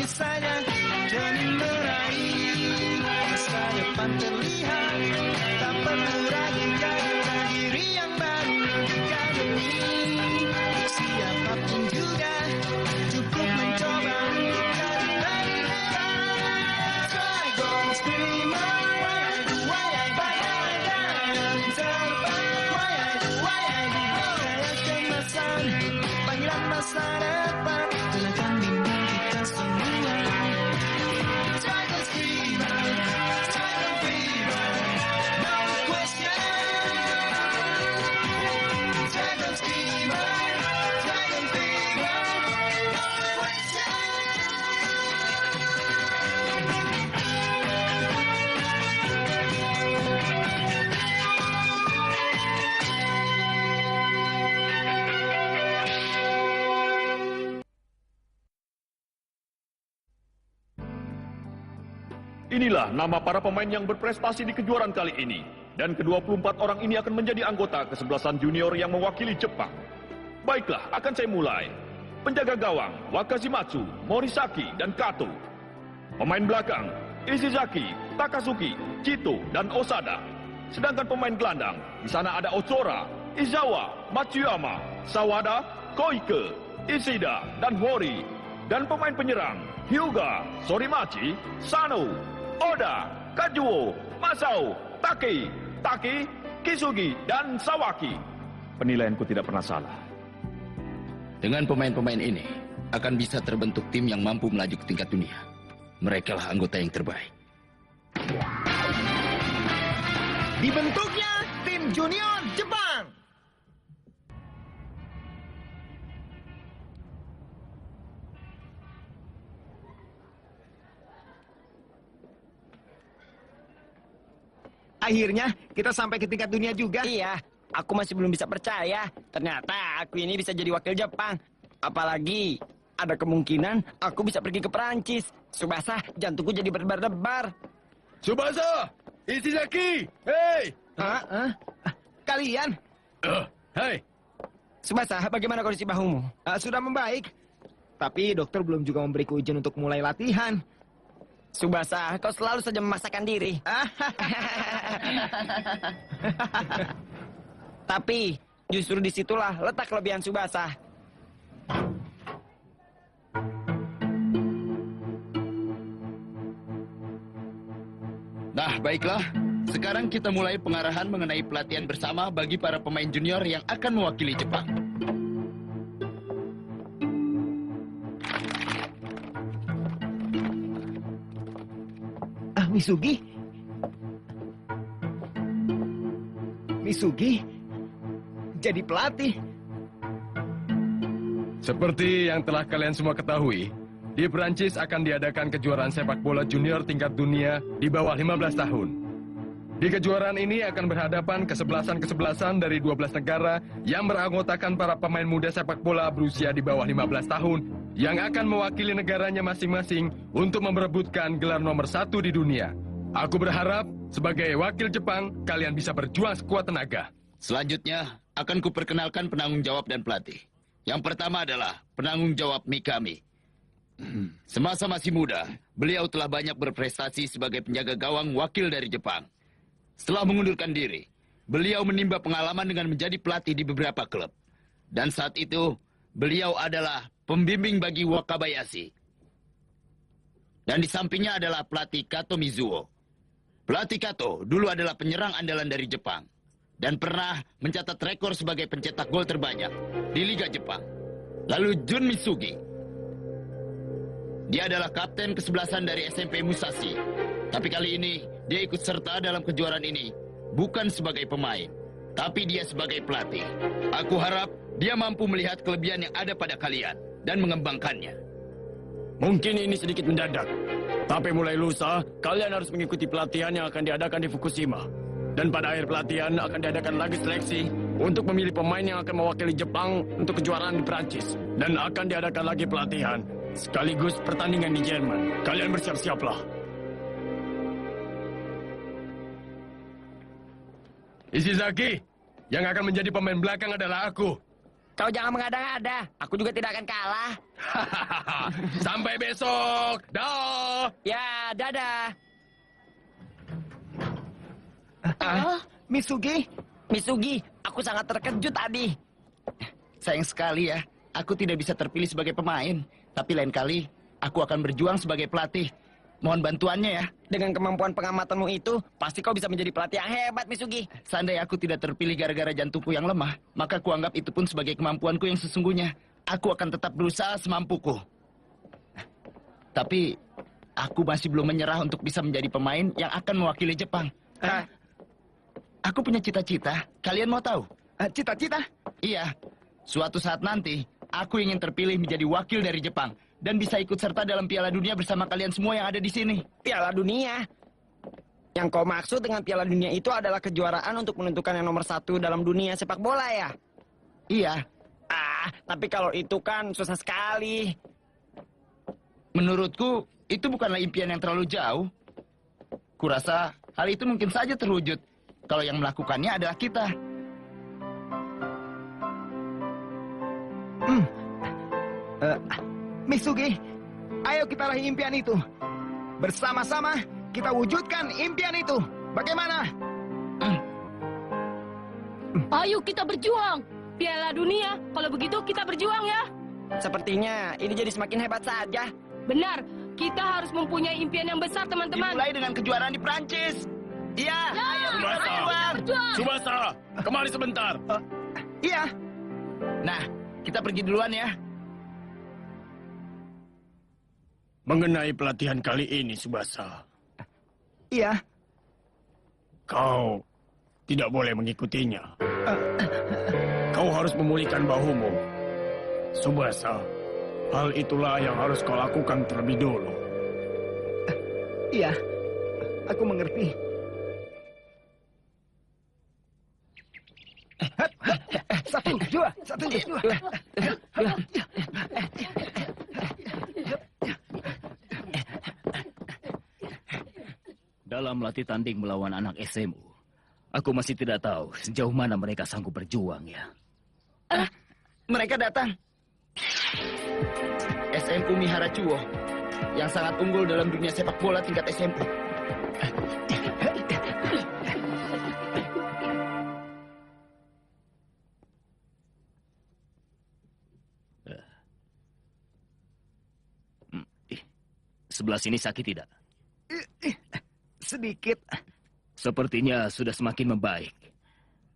saja demi meraih masa depan terlihat. Tak perlu ragu jadilah diri yang baru ketika demi siapapun juga cukup mencoba untuk jadi lebih hebat. Dragon Screamer, why I kemasan, panggilan masa depan dan akan bimbing kita semua. Dragon Screamer, Dragon Fever, no question. Dragon Screamer, Dragon Fever, no question. Inilah nama para pemain yang berprestasi di kejuaraan kali ini. Dan ke-24 orang ini akan menjadi anggota kesebelasan junior yang mewakili Jepang. Baiklah, akan saya mulai. Penjaga gawang, Wakashimatsu, Morisaki, dan Kato. Pemain belakang, Ishizaki, Takasuki, Chito, dan Osada. Sedangkan pemain gelandang, di sana ada Ozora, Izawa, Matsuyama, Sawada, Koike, Ishida, dan Hori. Dan pemain penyerang, Hyuga, Sorimachi, Sano, Oda, Kajuo, Masao, Taki, Kisugi, dan Sawaki. Penilaianku tidak pernah salah. Dengan pemain-pemain ini, akan bisa terbentuk tim yang mampu melaju ke tingkat dunia. Mereka lah anggota yang terbaik. Dibentuknya tim junior Jepang. Akhirnya kita sampai ke tingkat dunia juga. Iya, aku masih belum bisa percaya. Ternyata aku ini bisa jadi wakil Jepang. Apalagi ada kemungkinan aku bisa pergi ke Perancis. Subasa, jantungku jadi berdebar-debar. Tsubasa! Ishizaki! Hei! Kalian? Hei! Subasa, bagaimana kondisi bahumu? Sudah membaik. Tapi dokter belum juga memberiku izin untuk mulai latihan. Subasa, kau selalu saja memaksakan diri. Tapi justru disitulah letak kelebihan Subasa. Nah, baiklah. Sekarang kita mulai pengarahan mengenai pelatihan bersama bagi para pemain junior yang akan mewakili Jepang. Misugi jadi pelatih. Seperti yang telah kalian semua ketahui, di Perancis akan diadakan kejuaraan sepak bola junior tingkat dunia di bawah 15 tahun. Di kejuaraan ini akan berhadapan kesebelasan dari 12 negara yang beranggotakan para pemain muda sepak bola berusia di bawah 15 tahun yang akan mewakili negaranya masing-masing untuk memperebutkan gelar nomor 1 di dunia. Aku berharap sebagai wakil Jepang, kalian bisa berjuang sekuat tenaga. Selanjutnya, akan kuperkenalkan penanggung jawab dan pelatih. Yang pertama adalah penanggung jawab Mikami. Semasa masih muda, beliau telah banyak berprestasi sebagai penjaga gawang wakil dari Jepang. Setelah mengundurkan diri, beliau menimba pengalaman dengan menjadi pelatih di beberapa klub. Dan saat itu, beliau adalah pembimbing bagi Wakabayashi. Dan di sampingnya adalah pelatih Kato Mizuo. Pelatih Kato dulu adalah penyerang andalan dari Jepang dan pernah mencatat rekor sebagai pencetak gol terbanyak di Liga Jepang. Lalu Jun Misugi. Dia adalah kapten kesebelasan dari SMP Musashi. Tapi kali ini dia ikut serta dalam kejuaraan ini bukan sebagai pemain, tapi dia sebagai pelatih. Aku harap dia mampu melihat kelebihan yang ada pada kalian dan mengembangkannya. Mungkin ini sedikit mendadak. Tapi mulai lusa, kalian harus mengikuti pelatihan yang akan diadakan di Fukushima. Dan pada akhir pelatihan akan diadakan lagi seleksi untuk memilih pemain yang akan mewakili Jepang untuk kejuaraan di Prancis. Dan akan diadakan lagi pelatihan, sekaligus pertandingan di Jerman. Kalian bersiap-siaplah. Ishizaki, yang akan menjadi pemain belakang adalah aku. Kau jangan mengada-ngada, aku juga tidak akan kalah. Sampai besok. Dah. Ya, dadah. Misugi, Misugi, aku sangat terkejut tadi. Sayang sekali ya, aku tidak bisa terpilih sebagai pemain. Tapi lain kali, aku akan berjuang sebagai pelatih. Mohon bantuannya ya. Dengan kemampuan pengamatanmu itu, pasti kau bisa menjadi pelatih yang hebat, Misugi. Seandainya aku tidak terpilih gara-gara jantungku yang lemah, maka kuanggap itu pun sebagai kemampuanku yang sesungguhnya. Aku akan tetap berusaha semampuku. Tapi, aku masih belum menyerah untuk bisa menjadi pemain yang akan mewakili Jepang. Aku punya cita-cita. Kalian mau tahu? cita-cita. Iya. Suatu saat nanti, aku ingin terpilih menjadi wakil dari Jepang dan bisa ikut serta dalam Piala Dunia bersama kalian semua yang ada di sini. Piala Dunia. Yang kau maksud dengan Piala Dunia itu adalah kejuaraan untuk menentukan yang nomor 1 dalam dunia sepak bola ya? Iya. Tapi kalau itu kan susah sekali. Menurutku, itu bukanlah impian yang terlalu jauh. Kurasa hal itu mungkin saja terwujud kalau yang melakukannya adalah kita. Misugi, ayo kita raih impian itu. Bersama-sama kita wujudkan impian itu. Bagaimana? Ayo kita berjuang. Piala Dunia, kalau begitu kita berjuang ya. Sepertinya ini jadi semakin hebat saja. Benar, kita harus mempunyai impian yang besar teman-teman. Dimulai dengan kejuaraan di Prancis. Iya, ayo kita Subasa. berjuang. Subasa, kemari sebentar. Iya. Nah, kita pergi duluan ya. Mengenai pelatihan kali ini, Subasa, Iya. kau tidak boleh mengikutinya. Kau harus memulihkan bahumu. Subasa, hal itulah yang harus kau lakukan terlebih dulu. Iya. Aku mengerti. Satu, dua. Dalam latih tanding melawan anak SMU, aku masih tidak tahu sejauh mana mereka sanggup berjuang ya. Mereka datang. SMU Mihara Chuo, yang sangat unggul dalam dunia sepak bola tingkat SMU. Sebelah sini sakit tidak? Sedikit. Sepertinya sudah semakin membaik.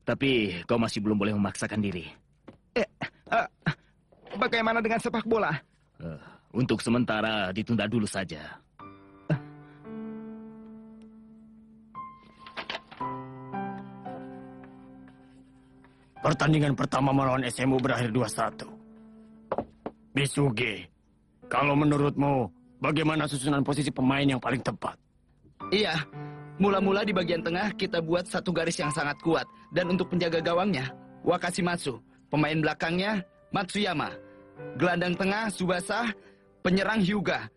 Tapi kau masih belum boleh memaksakan diri. Bagaimana dengan sepak bola? Untuk sementara ditunda dulu saja. Pertandingan pertama melawan SMU berakhir 2-1. Misugi, kalau menurutmu, bagaimana susunan posisi pemain yang paling tepat? Iya, mula-mula di bagian tengah kita buat satu garis yang sangat kuat. Dan untuk penjaga gawangnya, Wakashimatsu. Pemain belakangnya, Matsuyama. Gelandang tengah, Subasa. Penyerang Hyuga.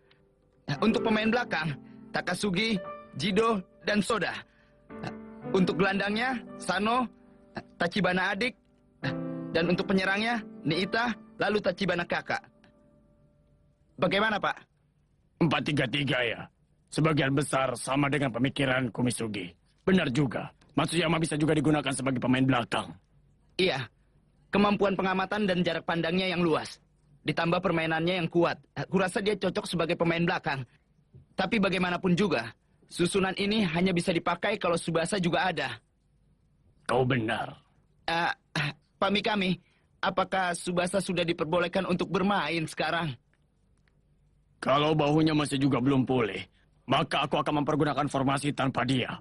Untuk pemain belakang, Takasugi, Jido, dan Soda. Untuk gelandangnya, Sano, Tachibana adik. Dan untuk penyerangnya, Niita, lalu Tachibana kakak. Bagaimana, Pak? 4-3-3 ya. Sebagian besar sama dengan pemikiran Kumisugi. Benar juga. Matsuyama bisa juga digunakan sebagai pemain belakang. Iya. Kemampuan pengamatan dan jarak pandangnya yang luas. Ditambah permainannya yang kuat. Kurasa dia cocok sebagai pemain belakang. Tapi bagaimanapun juga, susunan ini hanya bisa dipakai kalau Subasa juga ada. Kau benar. Pak Mikami, apakah Subasa sudah diperbolehkan untuk bermain sekarang? Kalau bahunya masih juga belum pulih, maka aku akan mempergunakan formasi tanpa dia.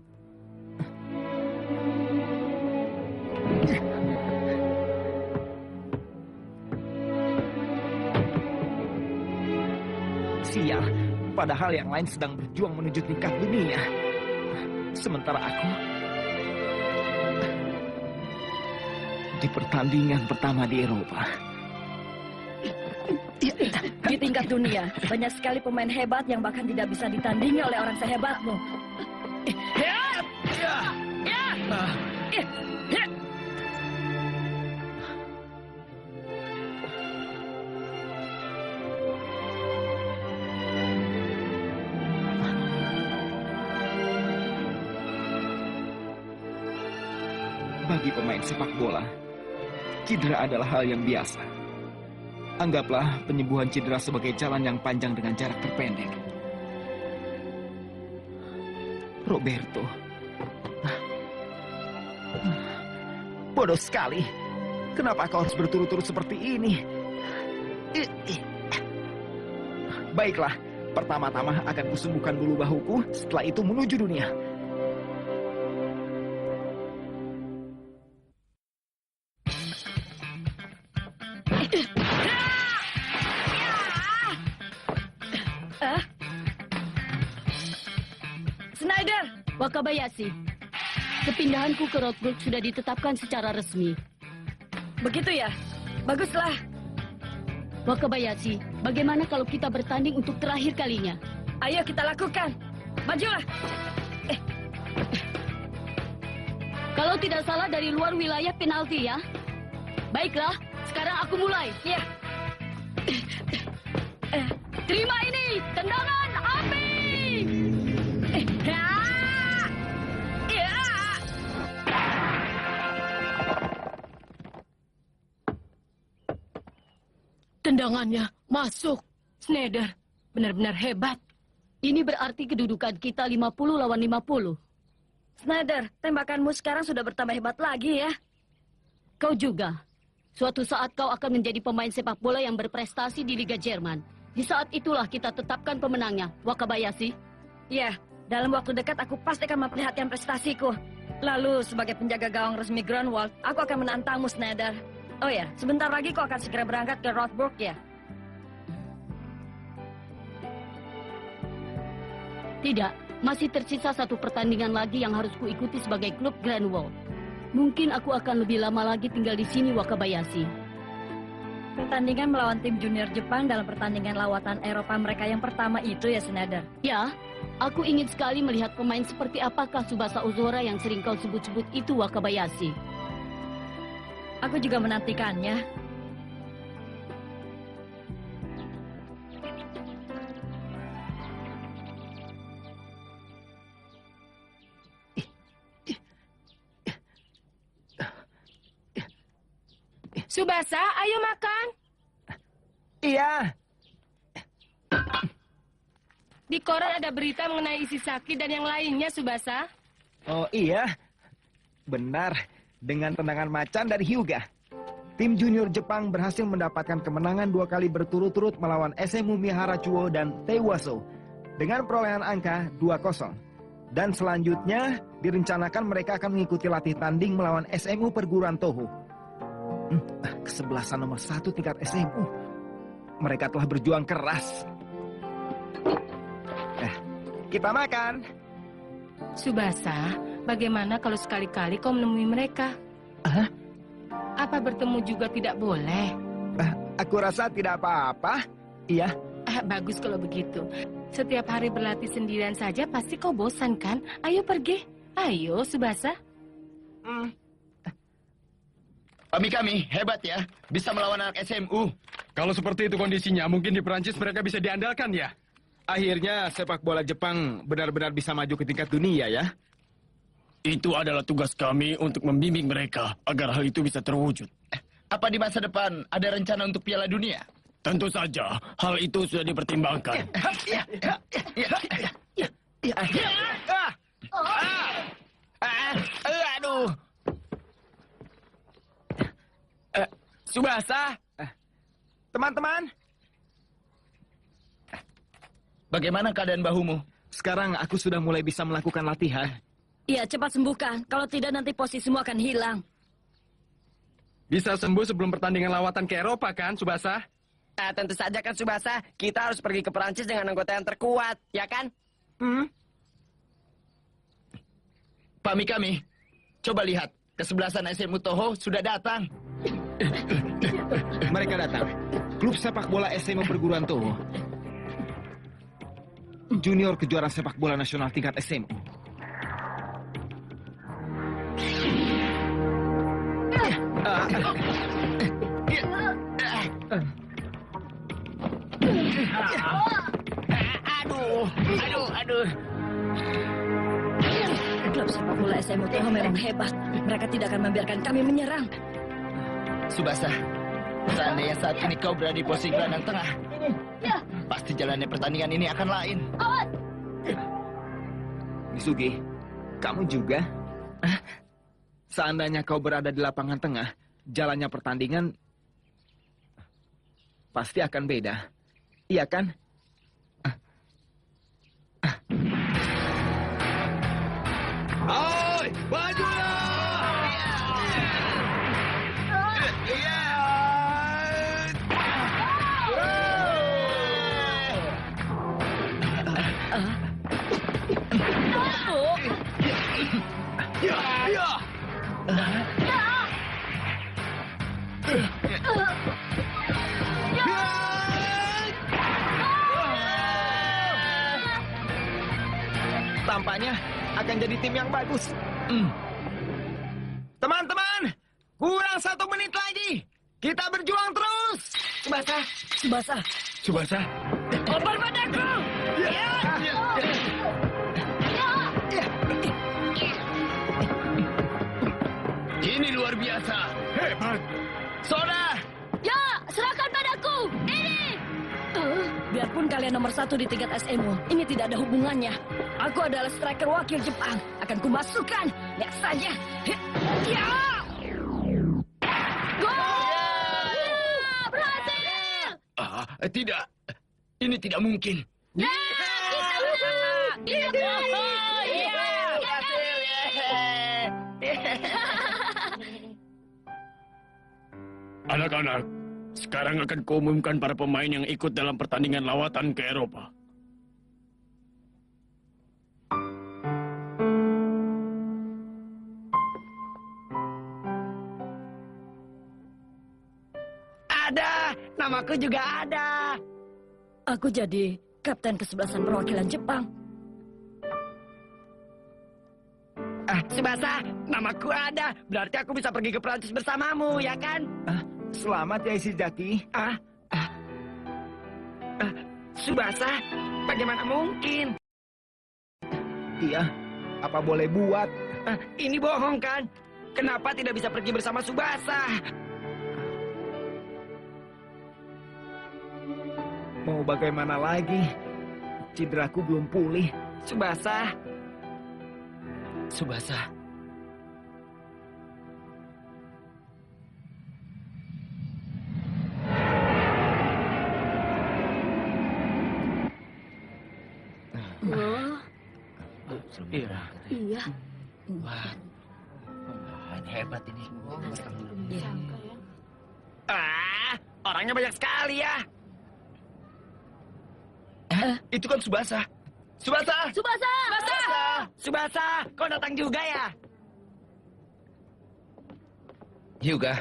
Sial, padahal yang lain sedang berjuang menuju tingkat dunia. Sementara aku di pertandingan pertama di Eropa. Di tingkat dunia, banyak sekali pemain hebat yang bahkan tidak bisa ditandingi oleh orang sehebatmu. Bagi pemain sepak bola, cedera adalah hal yang biasa. Anggaplah penyembuhan cedera sebagai jalan yang panjang dengan jarak terpendek. Roberto. Bodoh sekali. Kenapa kau harus berturut-turut seperti ini? Baiklah, pertama-tama akan kusembuhkan dulu bahuku, setelah itu menuju dunia. Snyder, Wakabayashi. Kepindahanku ke Rothburg sudah ditetapkan secara resmi. Begitu ya? Baguslah. Wakabayashi, bagaimana kalau kita bertanding untuk terakhir kalinya? Ayo kita lakukan. Majulah. Kalau tidak salah dari luar wilayah penalti ya. Baiklah, sekarang aku mulai. Ya. Terima ini, tendangan api. Tendangannya masuk. Snyder, benar-benar hebat. Ini berarti kedudukan kita 50 lawan 50. Snyder, tembakanmu sekarang sudah bertambah hebat lagi ya. Kau juga. Suatu saat kau akan menjadi pemain sepak bola yang berprestasi di Liga Jerman. Di saat itulah kita tetapkan pemenangnya, Wakabayashi. Ya, dalam waktu dekat aku pasti akan memperlihatkan prestasiku. Lalu sebagai penjaga gawang resmi Grunwald, aku akan menantangmu, Snyder. Oh ya, sebentar lagi kau akan segera berangkat ke Rothburg ya? Tidak, masih tersisa satu pertandingan lagi yang harus kuikuti sebagai klub Grunwald. Mungkin aku akan lebih lama lagi tinggal di sini, Wakabayashi. Pertandingan melawan tim junior Jepang dalam pertandingan lawatan Eropa mereka yang pertama itu ya, Snyder? Ya, aku ingin sekali melihat pemain seperti apakah Tsubasa Ozora yang sering kau sebut-sebut itu, Wakabayashi. Aku juga menantikannya. Tsubasa, ayo makan. Iya. Di koran ada berita mengenai Isizaki dan yang lainnya, Tsubasa. Oh iya. Benar. Dengan tendangan macan dari Hyuga, tim junior Jepang berhasil mendapatkan kemenangan 2 kali berturut-turut melawan SMU Mihara Chuo dan Teiwaso dengan perolehan angka 2-0. Dan selanjutnya direncanakan mereka akan mengikuti latih tanding melawan SMU Perguruan Toho. Kesebelasan nomor 1 tingkat SMU. Mereka telah berjuang keras. Kita makan. Tsubasa, bagaimana kalau sekali-kali kau menemui mereka? Hah? Apa bertemu juga tidak boleh? Aku rasa tidak apa-apa. Iya. Bagus kalau begitu. Setiap hari berlatih sendirian saja pasti kau bosan kan? Ayo pergi. Ayo, Tsubasa. Kami hebat ya. Bisa melawan anak SMU. Kalau seperti itu kondisinya, mungkin di Perancis mereka bisa diandalkan ya. Akhirnya sepak bola Jepang benar-benar bisa maju ke tingkat dunia ya. Itu adalah tugas kami untuk membimbing mereka agar hal itu bisa terwujud. Apa di masa depan ada rencana untuk Piala Dunia? Tentu saja, hal itu sudah dipertimbangkan. Aduh. Tsubasa. Teman-teman. Bagaimana keadaan bahumu? Sekarang aku sudah mulai bisa melakukan latihan. Iya, cepat sembuhkan. Kalau tidak nanti posisimu akan hilang. Bisa sembuh sebelum pertandingan lawatan ke Eropa kan, Tsubasa? Tentu saja kan, Tsubasa. Kita harus pergi ke Perancis dengan anggota yang terkuat, ya kan? Pak Mikami, coba lihat. Kesebelasan SMU Toho sudah datang. Mereka datang. Klub sepak bola SMU Perguruan Toho. Junior kejuaraan sepak bola nasional tingkat SMU. Klub sepak bola SMU Toho memang hebat. Mereka tidak akan membiarkan kami menyerang. Subasa, seandainya saat ini kau berada di posisi gelandang tengah, Ya, pasti jalannya pertandingan ini akan lain. awas! Misugi, kamu juga? Seandainya kau berada di lapangan tengah, jalannya pertandingan pasti akan beda. Iya kan? Hai, majulah! Tampaknya akan jadi tim yang bagus. Teman-teman, kurang 1 menit lagi. Kita berjuang terus. Subasa, Subasa, Subasa, oper padaku! Ini luar biasa. hebat! Sona! Ya, serahkan padaku! Ini! Biarpun kalian nomor 1 di tingkat SMU, ini tidak ada hubungannya. Aku adalah striker wakil Jepang. Akan kumasukkan. Lihat saja. Ya! Gol! Berhasil! Tidak. Ini tidak mungkin. Ya! Kita menang! Kita berhasil! Anak-anak, sekarang akan kuumumkan para pemain yang ikut dalam pertandingan lawatan ke Eropa. Ada, namaku juga ada. Aku jadi kapten kesebelasan perwakilan Jepang. Subasa, namaku ada. Berarti aku bisa pergi ke Prancis bersamamu, ya kan? Selamat ya Ishizaki. Subasa, bagaimana mungkin? Iya, apa boleh buat? Ini bohong kan? Kenapa tidak bisa pergi bersama Subasa? Mau bagaimana lagi? Cederaku belum pulih. Subasa, Subasa. Iya. Wah, hebat ini. orangnya banyak sekali ya. Itu kan Subasa. Subasa! Subasa! Subasa, kau datang juga ya? Hyuga,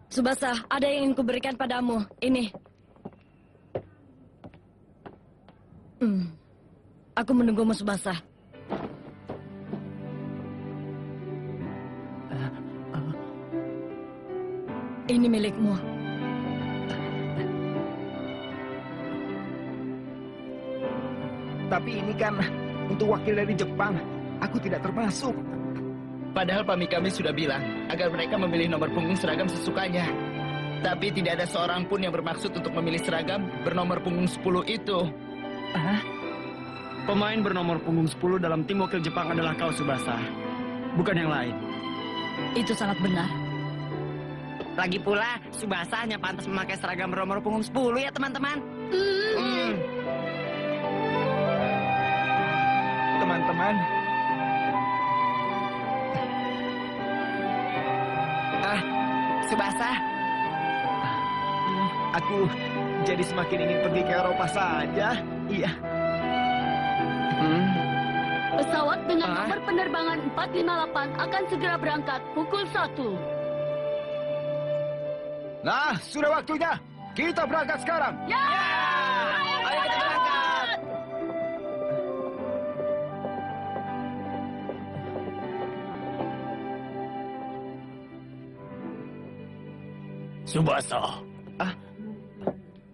Subasa, ada yang ingin kuberikan padamu. Ini. Aku menunggumu, Subasa. Ini milikmu. Tapi ini kan untuk wakil dari Jepang. Aku tidak termasuk. padahal pami kami sudah bilang agar mereka memilih nomor punggung seragam sesukanya. Tapi tidak ada seorang pun yang bermaksud untuk memilih seragam bernomor punggung 10 itu. Pemain bernomor punggung 10 dalam tim wakil Jepang adalah kau, Subasa. Bukan yang lain. Itu sangat benar. Lagi pula, Subasa hanya pantas memakai seragam bernomor punggung 10 ya, teman-teman. Teman-teman, Subasa, aku jadi semakin ingin pergi ke Eropa saja. Iya. Pesawat dengan nomor penerbangan 458 akan segera berangkat pukul 1. Nah, sudah waktunya. Kita berangkat sekarang. Ya! ayo kita berangkat. Subasa,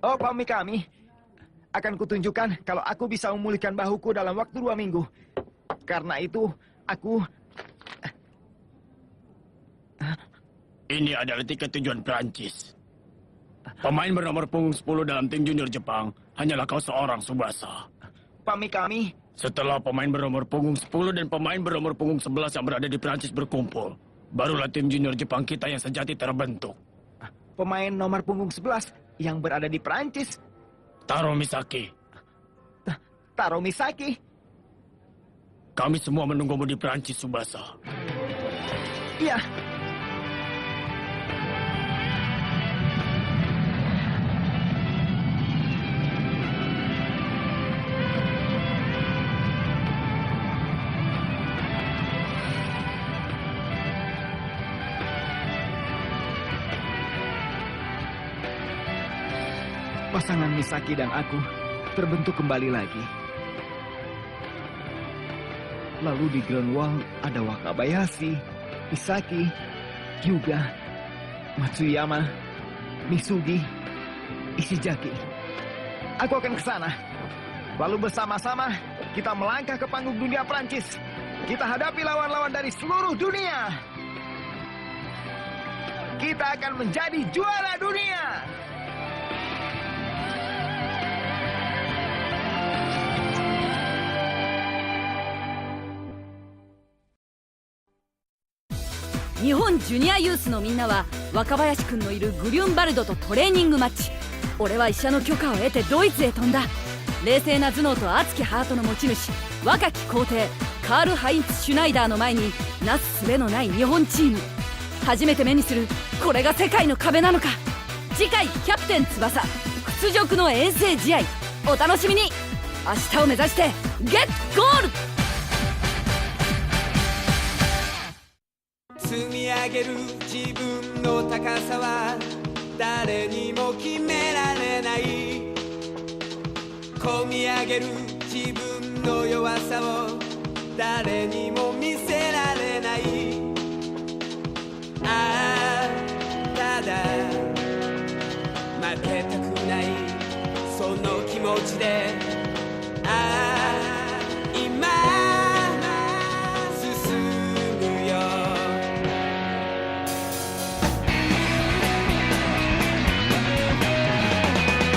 Oh, pami kami. Akan kutunjukkan kalau aku bisa memulihkan bahuku dalam waktu 2 minggu. Karena itu, aku... Ini adalah tiket tujuan Prancis. Pemain bernomor punggung 10 dalam tim junior Jepang hanyalah kau seorang, Tsubasa. Pak Mikami, Setelah pemain bernomor punggung 10 dan pemain bernomor punggung 11 yang berada di Prancis berkumpul, barulah tim junior Jepang kita yang sejati terbentuk. pemain nomor punggung 11 yang berada di Prancis, Taro Misaki, Taro Misaki. kami semua menunggumu di Prancis, Tsubasa. Iya. Pasangan Misaki dan aku terbentuk kembali lagi. Lalu di Grand Wall ada Wakabayashi, Misaki, Hyuga, Matsuyama, Misugi, Ishizaki. Aku akan ke sana. Lalu bersama-sama kita melangkah ke panggung dunia Prancis. Kita hadapi lawan-lawan dari seluruh dunia. Kita akan menjadi juara dunia.日本ジュニアユースのみんなは若林くんのいるグリュンバルドとトレーニングマッチ。俺は医者の許可を得てドイツへ飛んだ。冷静な頭脳と熱きハートの持ち主、若き皇帝カール・ハインツ・シュナイダーの前になすすべのない日本チーム。初めて目にするこれが世界の壁なのか。次回キャプテン翼屈辱の遠征試合、お楽しみに。明日を目指してゲットゴール。積み上げる自分の高さは誰にも決められない。込み上げる自分の弱さを誰にも見せられない。ああただ負けたくないその気持ちで、ああ今進むよ。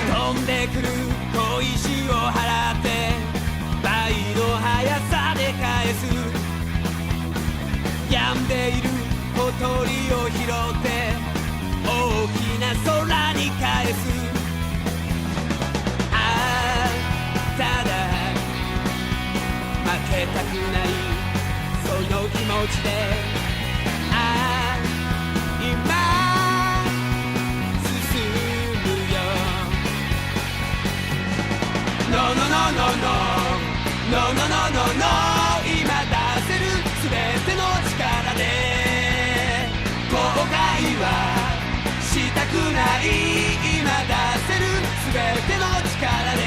飛んでくる小石を払って倍の速さで返す。病んでいる小鳥を拾って大きな空に返す。ああただ負けたくないその気持ちで、ああ今進むよ。No no no no no no no no no no 今出せるすべての力で後悔はしたくない。今出せるすべての力で